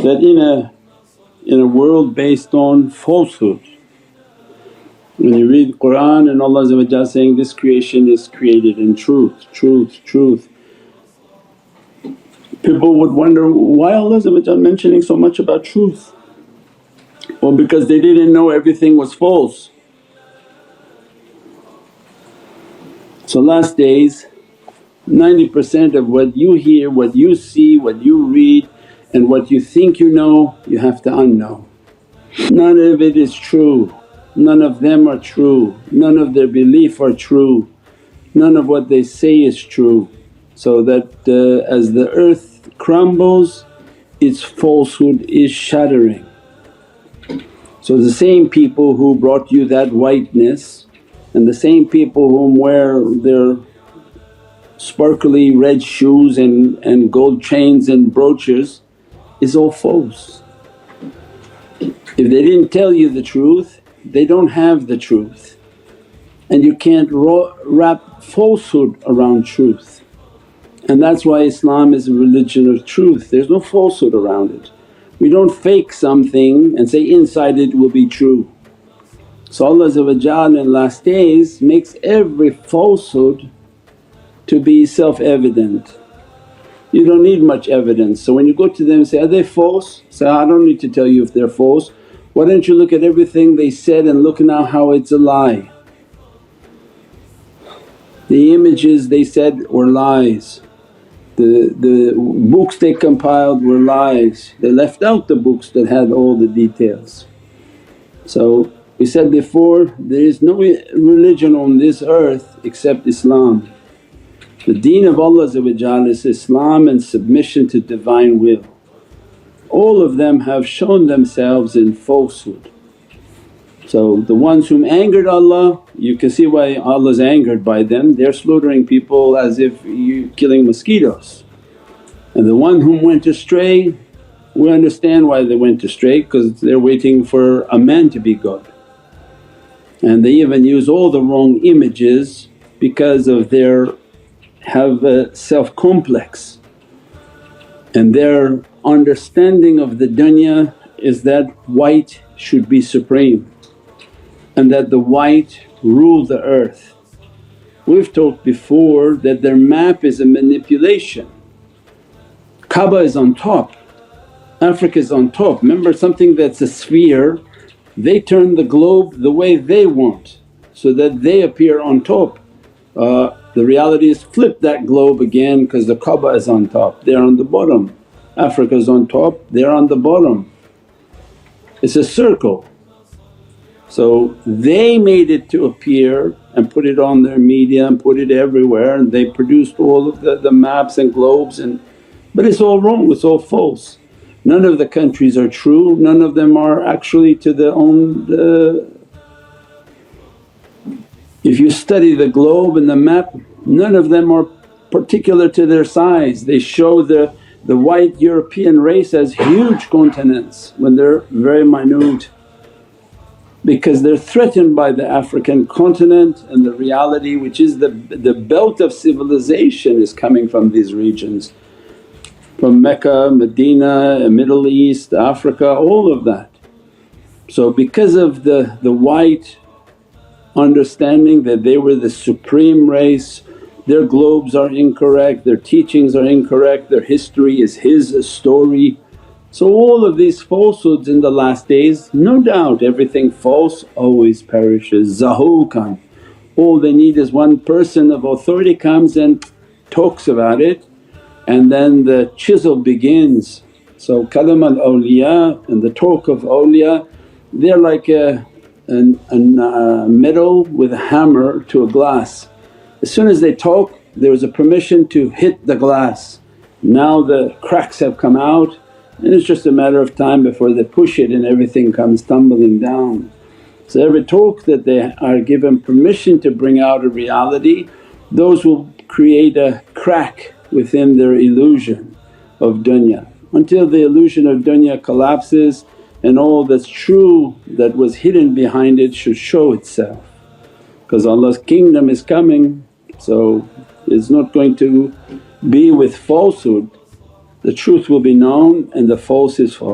that in a world based on falsehood, when you read Qur'an and Allah saying, this creation is created in truth, truth, truth. People would wonder, why Allah mentioning so much about truth? Well, because they didn't know everything was false. So last days 90% of what you hear, what you see, what you read and what you think you know, you have to unknow. None of it is true, none of them are true, none of their belief are true, none of what they say is true. So that as the earth crumbles, its falsehood is shattering. So the same people who brought you that whiteness and the same people whom wear their sparkly red shoes and gold chains and brooches is all false. If they didn't tell you the truth, they don't have the truth, and you can't wrap falsehood around truth. And that's why Islam is a religion of truth, there's no falsehood around it. We don't fake something and say inside it will be true. So Allah in last days makes every falsehood to be self-evident. You don't need much evidence. So when you go to them and say, are they false? Say, I don't need to tell you if they're false. Why don't you look at everything they said and look now how it's a lie. The images they said were lies, the books they compiled were lies, they left out the books that had all the details. So we said before, there is no religion on this earth except Islam. The deen of Allah is Islam and submission to Divine will. All of them have shown themselves in falsehood. So the ones whom angered Allah, you can see why Allah's angered by them, they're slaughtering people as if you're killing mosquitoes. And the one whom went astray, we understand why they went astray, because they're waiting for a man to be God. And they even use all the wrong images because of their have a self-complex, and their understanding of the dunya is that white should be supreme and that the white rule the earth. We've talked before that their map is a manipulation. Kaaba is on top, Africa is on top. Remember, something that's a sphere, they turn the globe the way they want so that they appear on top. The reality is flip that globe again because the Kaaba is on top, they're on the bottom. Africa is on top, they're on the bottom. It's a circle. So they made it to appear and put it on their media and put it everywhere, and they produced all of the maps and globes but it's all wrong, it's all false. None of the countries are true, none of them are actually to their own if you study the globe and the map, none of them are particular to their size. They show the white European race as huge continents when they're very minute, because they're threatened by the African continent, and the reality which is the belt of civilization is coming from these regions, from Mecca, Medina, Middle East, Africa, all of that. So because of the white understanding that they were the supreme race, their globes are incorrect, their teachings are incorrect, their history is his story. So all of these falsehoods in the last days, no doubt everything false always perishes, zahuqan. All they need is one person of authority comes and talks about it, and then the chisel begins. So kalam al-awliya and the talk of awliya, they're like a metal with a hammer to a glass. As soon as they talk, there was a permission to hit the glass. Now the cracks have come out, and it's just a matter of time before they push it and everything comes tumbling down. So every talk that they are given permission to bring out a reality, those will create a crack within their illusion of dunya, until the illusion of dunya collapses and all that's true that was hidden behind it should show itself. Because Allah's kingdom is coming, so it's not going to be with falsehood. The truth will be known and the false is false.